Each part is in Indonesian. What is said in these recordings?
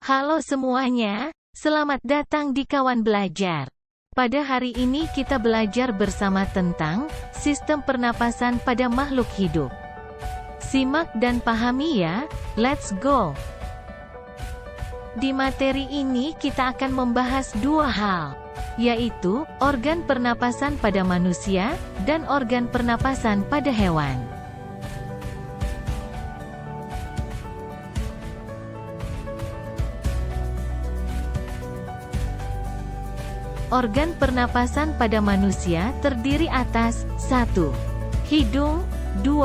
Halo semuanya, selamat datang di Kawan Belajar. Pada hari ini kita belajar bersama tentang sistem pernapasan pada makhluk hidup. Simak dan pahami ya, let's go! Di materi ini kita akan membahas dua hal, yaitu organ pernapasan pada manusia dan organ pernapasan pada hewan. Organ pernapasan pada manusia terdiri atas 1. Hidung, 2.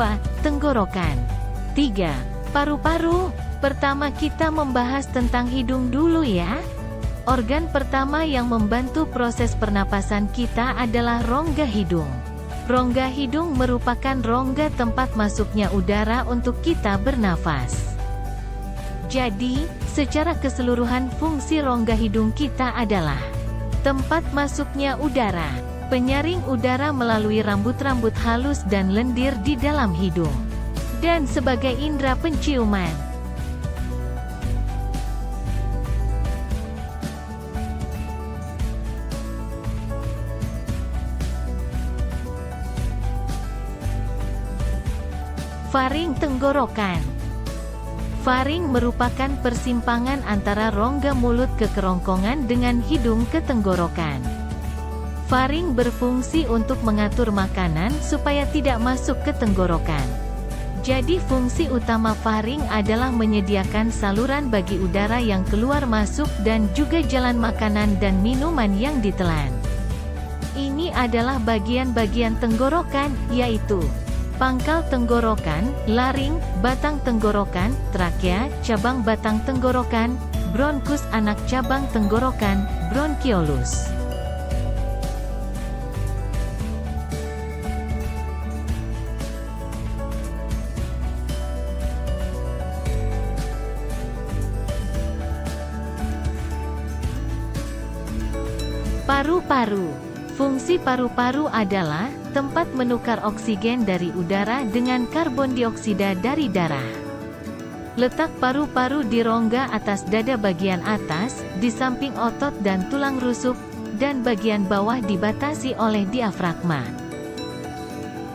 Tenggorokan, 3. Paru-paru. Pertama kita membahas tentang hidung dulu ya. Organ pertama yang membantu proses pernapasan kita adalah rongga hidung. Rongga hidung merupakan rongga tempat masuknya udara untuk kita bernafas. Jadi, secara keseluruhan fungsi rongga hidung kita adalah tempat masuknya udara, penyaring udara melalui rambut-rambut halus dan lendir di dalam hidung, dan sebagai indera penciuman. Faring tenggorokan. Faring merupakan persimpangan antara rongga mulut ke kerongkongan dengan hidung ke tenggorokan. Faring berfungsi untuk mengatur makanan supaya tidak masuk ke tenggorokan. Jadi fungsi utama faring adalah menyediakan saluran bagi udara yang keluar masuk dan juga jalan makanan dan minuman yang ditelan. Ini adalah bagian-bagian tenggorokan, yaitu pangkal tenggorokan, laring, batang tenggorokan, trakea, cabang batang tenggorokan, bronkus anak cabang tenggorokan, bronkiolus. Paru-paru. Fungsi paru-paru adalah tempat menukar oksigen dari udara dengan karbon dioksida dari darah. Letak paru-paru di rongga atas dada bagian atas, di samping otot dan tulang rusuk, dan bagian bawah dibatasi oleh diafragma.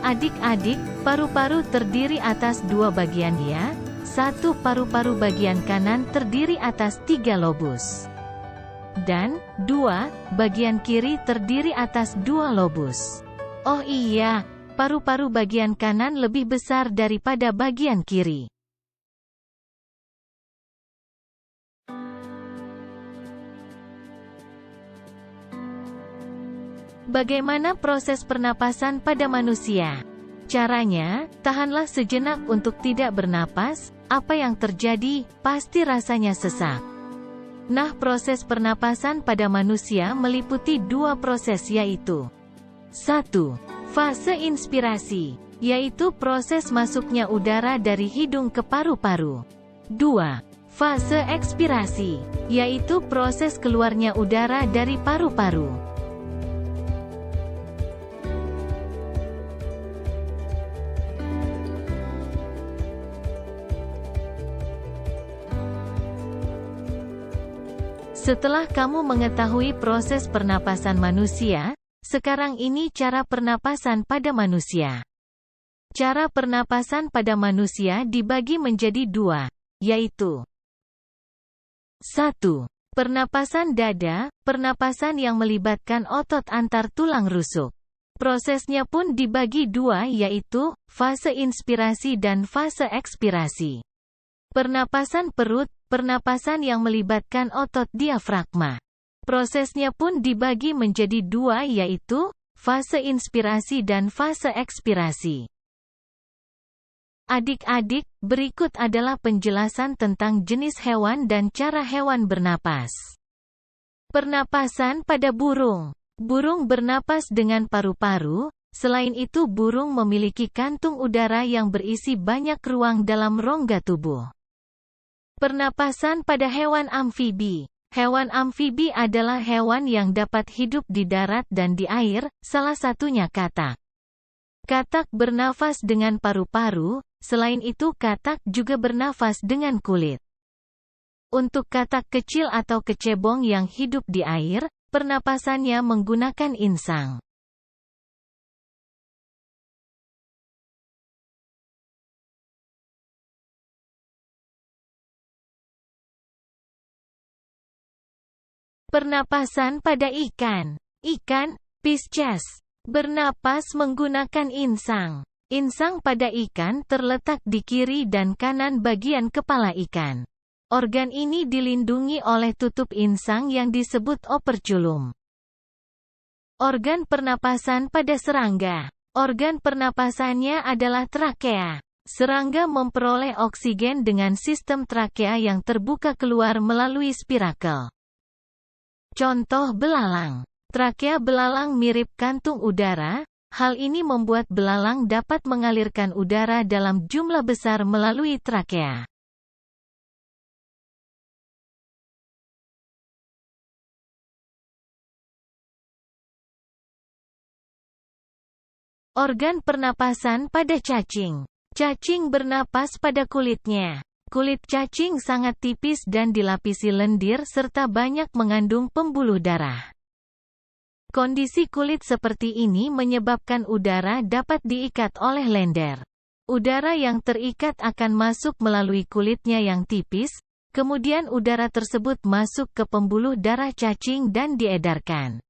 Adik-adik, paru-paru terdiri atas dua bagian ya. Satu, paru-paru bagian kanan terdiri atas 3 lobus. Dan, 2, bagian kiri terdiri atas 2 lobus. Oh iya, paru-paru bagian kanan lebih besar daripada bagian kiri. Bagaimana proses pernapasan pada manusia? Caranya, tahanlah sejenak untuk tidak bernapas. Apa yang terjadi, pasti rasanya sesak. Nah, proses pernapasan pada manusia meliputi 2 proses, yaitu 1. Fase inspirasi, yaitu proses masuknya udara dari hidung ke paru-paru. 2. Fase ekspirasi, yaitu proses keluarnya udara dari paru-paru. Setelah kamu mengetahui proses pernapasan manusia, sekarang ini cara pernapasan pada manusia. Cara pernapasan pada manusia dibagi menjadi 2, yaitu 1. Pernapasan dada, pernapasan yang melibatkan otot antar tulang rusuk. Prosesnya pun dibagi 2, yaitu fase inspirasi dan fase ekspirasi. Pernapasan perut, pernapasan yang melibatkan otot diafragma. Prosesnya pun dibagi menjadi 2, yaitu fase inspirasi dan fase ekspirasi. Adik-adik, berikut adalah penjelasan tentang jenis hewan dan cara hewan bernapas. Pernapasan pada burung. Burung bernapas dengan paru-paru. Selain itu, burung memiliki kantung udara yang berisi banyak ruang dalam rongga tubuh. Pernapasan pada hewan amfibi. Hewan amfibi adalah hewan yang dapat hidup di darat dan di air, salah satunya katak. Katak bernafas dengan paru-paru, selain itu katak juga bernafas dengan kulit. Untuk katak kecil atau kecebong yang hidup di air, pernapasannya menggunakan insang. Pernapasan pada ikan. Ikan, Pisces, bernapas menggunakan insang. Insang pada ikan terletak di kiri dan kanan bagian kepala ikan. Organ ini dilindungi oleh tutup insang yang disebut operculum. Organ pernapasan pada serangga. Organ pernapasannya adalah trakea. Serangga memperoleh oksigen dengan sistem trakea yang terbuka keluar melalui spirakel. Contoh belalang. Trakea belalang mirip kantung udara. Hal ini membuat belalang dapat mengalirkan udara dalam jumlah besar melalui trakea. Organ pernapasan pada cacing. Cacing bernapas pada kulitnya. Kulit cacing sangat tipis dan dilapisi lendir serta banyak mengandung pembuluh darah. Kondisi kulit seperti ini menyebabkan udara dapat diikat oleh lender. Udara yang terikat akan masuk melalui kulitnya yang tipis, kemudian udara tersebut masuk ke pembuluh darah cacing dan diedarkan.